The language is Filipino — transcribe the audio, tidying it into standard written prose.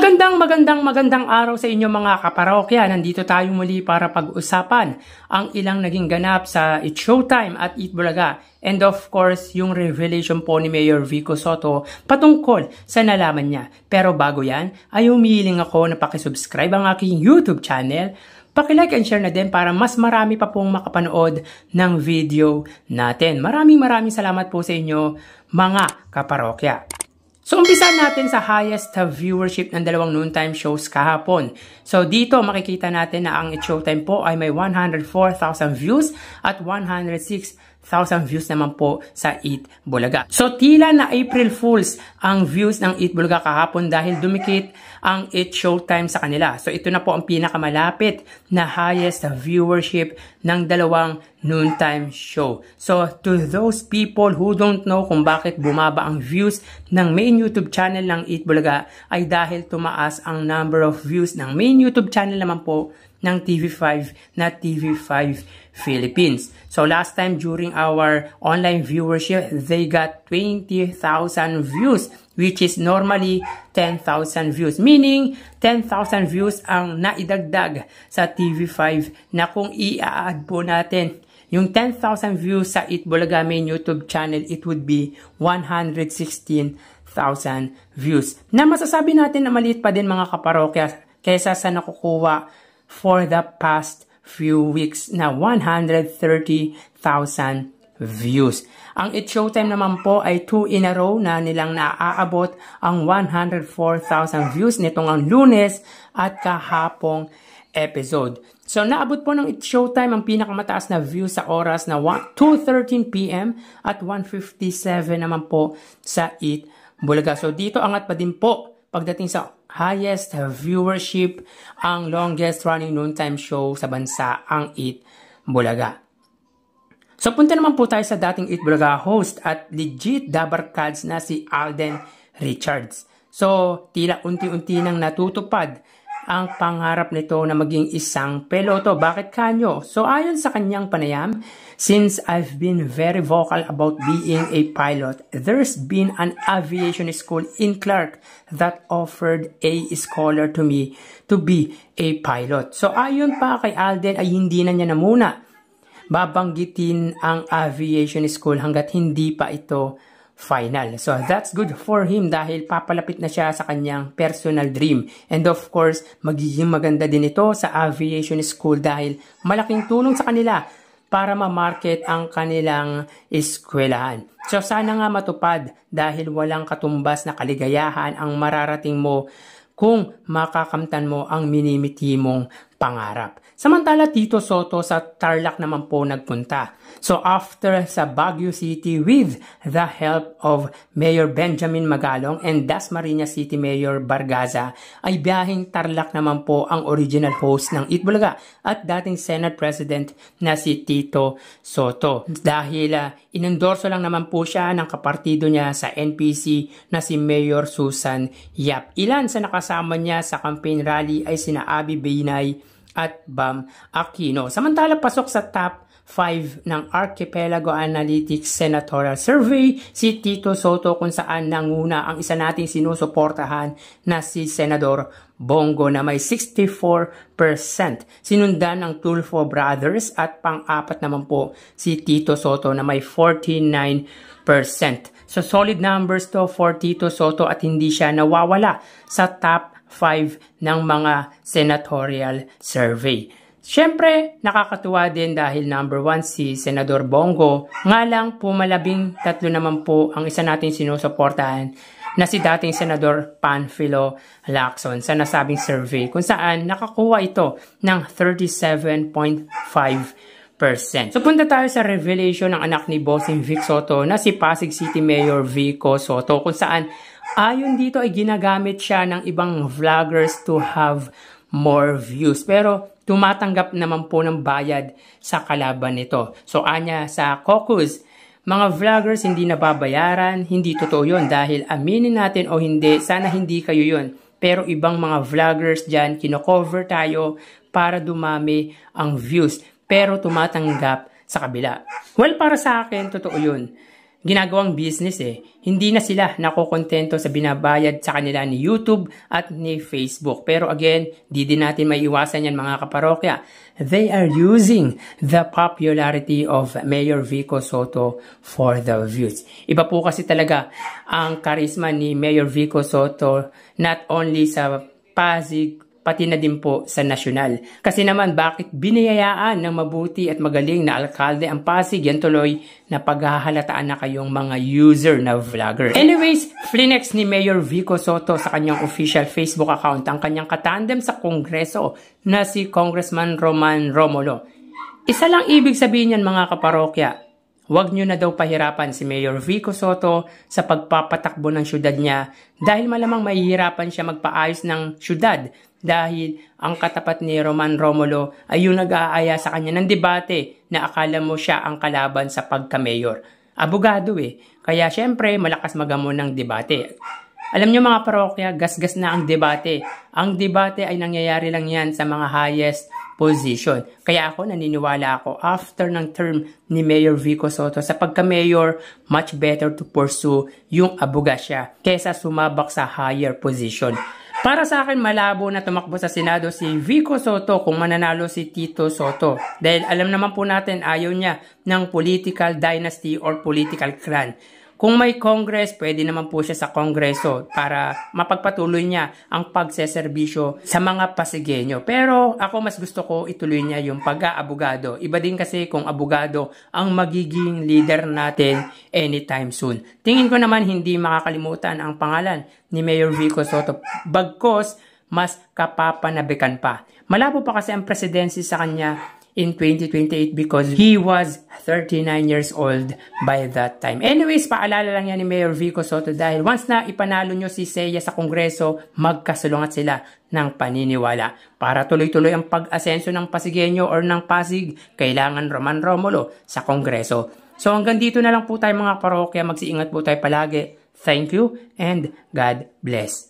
Magandang araw sa inyo mga kaparokya. Nandito tayo muli para pag-usapan ang ilang naging ganap sa It's Showtime at Eat Bulaga. And of course, yung revelation po ni Mayor Vico Sotto patungkol sa nalaman niya. Pero bago yan, ay humihiling ako na pakisubscribe ang aking YouTube channel. Paki-like and share na din para mas marami pa pong makapanood ng video natin. Maraming salamat po sa inyo mga kaparokya. So, umpisa natin sa highest viewership ng dalawang noontime shows kahapon. So, dito makikita natin na ang It's Showtime po ay may 104,000 views at 106,000 views naman po sa Eat Bulaga. So, tila na April Fools ang views ng Eat Bulaga kahapon dahil dumikit ang It's Showtime sa kanila. So, ito na po ang pinakamalapit na highest viewership ng dalawang noontime show. So, to those people who don't know kung bakit bumaba ang views ng main YouTube channel ng Eat Bulaga ay dahil tumaas ang number of views ng main YouTube channel naman po ng TV5 na TV5 Philippines. So, last time during our online viewership, they got 20,000 views, which is normally 10,000 views. Meaning, 10,000 views ang naidagdag sa TV5 na kung i-add po natin yung 10,000 views sa Eat Bulaga main YouTube channel, it would be 116,000 views. Na masasabi natin na maliit pa din mga kaparokya kaysa sa nakukuha for the past few weeks na 130,000 views. Ang It's Showtime naman po ay 2 in a row na nilang naaabot ang 104,000 views nitong ang Lunes at kahapong episode. So, naabot po ng It's Showtime ang pinakamataas na view sa oras na 2:13 PM at 1:57 naman po sa Eat Bulaga. So, dito angat pa din po pagdating sa highest viewership ang longest running noontime show sa bansa, ang Eat Bulaga. So, punta naman po tayo sa dating Eat Bulaga host at legit dabarkads na si Alden Richards. So, tila unti-unti nang natutupad ang pangarap nito na maging isang piloto. Bakit kanyo? So, ayon sa kanyang panayam, since I've been very vocal about being a pilot, there's been an aviation school in Clark that offered a scholar to me to be a pilot. So, ayon pa kay Alden ay hindi na niya na muna babanggitin ang aviation school hanggat hindi pa ito final. So, that's good for him dahil papalapit na siya sa kanyang personal dream. And of course, magiging maganda din ito sa aviation school dahil malaking tulong sa kanila para ma-market ang kanilang eskwelahan. So, sana nga matupad dahil walang katumbas na kaligayahan ang mararating mo kung makakamtan mo ang minimiti mong pangarap. Samantala, Tito Sotto sa Tarlac naman po nagpunta. So, after sa Baguio City with the help of Mayor Benjamin Magalong and Dasmariñas City Mayor Bargaza, ay biyaheng Tarlac naman po ang original host ng Eat Bulaga at dating Senate President na si Tito Sotto. Dahil inendorso lang naman po siya ng kapartido niya sa NPC na si Mayor Susan Yap. Ilan sa nakasama niya sa campaign rally ay sina Abby Binay at Bam Aquino. Samantala, pasok sa top 5 ng Archipelago Analytics Senatorial Survey si Tito Sotto kung saan nanguna ang isa nating sinusuportahan na si Senador Bongo na may 64%. Sinundan ng Tulfo Brothers at pang-apat naman po si Tito Sotto na may 49%. So, solid numbers to for Tito Sotto at hindi siya nawawala sa top 5 ng mga senatorial survey. Siyempre, nakakatuwa din dahil number 1 si Senador Bongo. Nga lang, pumalabing 3 naman po ang isa nating sinusuportahan na si dating Senador Panfilo Lacson sa nasabing survey kung saan nakakuha ito ng 37.5%. So, punta tayo sa revelation ng anak ni Bossing Vic Sotto na si Pasig City Mayor Vico Sotto kung saan ayon dito ay ginagamit siya ng ibang vloggers to have more views. Pero tumatanggap naman po ng bayad sa kalaban nito. So, anya sa caucus, mga vloggers hindi nababayaran, hindi totoo yun dahil aminin natin o hindi, sana hindi kayo yun. Pero ibang mga vloggers dyan, kino-cover tayo para dumami ang views. Pero tumatanggap sa kabila. Well, para sa akin, totoo yun. ginagawang business eh. Hindi na sila nakokontento sa binabayad sa kanila ni YouTube at ni Facebook. Pero again, di din natin maiiwasan yan mga kaparokya. They are using the popularity of Mayor Vico Sotto for the views. Iba po kasi talaga ang karisma ni Mayor Vico Sotto, not only sa Pasig, pati na din po sa nasyonal. Kasi naman, bakit biniyayaan ng mabuti at magaling na alkalde ang Pasig? Yan tuloy na paghahalataan na kayong mga user na vlogger. Anyways, flinex ni Mayor Vico Sotto sa kanyang official Facebook account ang kanyang katandem sa Kongreso na si Congressman Roman Romulo. Isa lang ibig sabihin yan mga kaparokya. Huwag nyo na daw pahirapan si Mayor Vico Sotto sa pagpapatakbo ng syudad niya dahil malamang mahihirapan siya magpaayos ng syudad dahil ang katapat ni Roman Romulo ay yung nag-aaya sa kanya ng debate na akala mo siya ang kalaban sa pagka-mayor. Abogado eh. Kaya syempre malakas magamon ng debate. Alam nyo mga parokya, gasgas na ang debate. Ang debate ay nangyayari lang yan sa mga highest position. Kaya ako naniniwala ako after ng term ni Mayor Vico Sotto sa pagka-mayor, much better to pursue yung abogasya kesa sumabak sa higher position. Para sa akin, malabo na tumakbo sa Senado si Vico Sotto kung mananalo si Tito Sotto. Dahil alam naman po natin ayaw niya ng political dynasty or political clan. Kung may Congress, pwede naman po siya sa Kongreso para mapagpatuloy niya ang pagseserbisyo sa mga Pasigueño. Pero ako mas gusto ko ituloy niya yung pag-aabogado. Iba din kasi kung abogado ang magiging leader natin anytime soon. Tingin ko naman hindi makakalimutan ang pangalan ni Mayor Vico Sotto. Bagkos, mas kapapanabikan pa. Malabo pa kasi ang presidency sa kanya in 2028 because he was 39 years old by that time. Anyways, paalala lang yan ni Mayor Vico Sotto dahil once na ipanalo nyo si Seiya sa Kongreso, magkasulungat sila ng paniniwala. Para tuloy-tuloy ang pag-asenso ng Pasigueño or ng Pasig, kailangan Roman Romulo sa Kongreso. So hanggang dito na lang po tayo mga parokya. Magsiingat po tayo palagi. Thank you and God bless.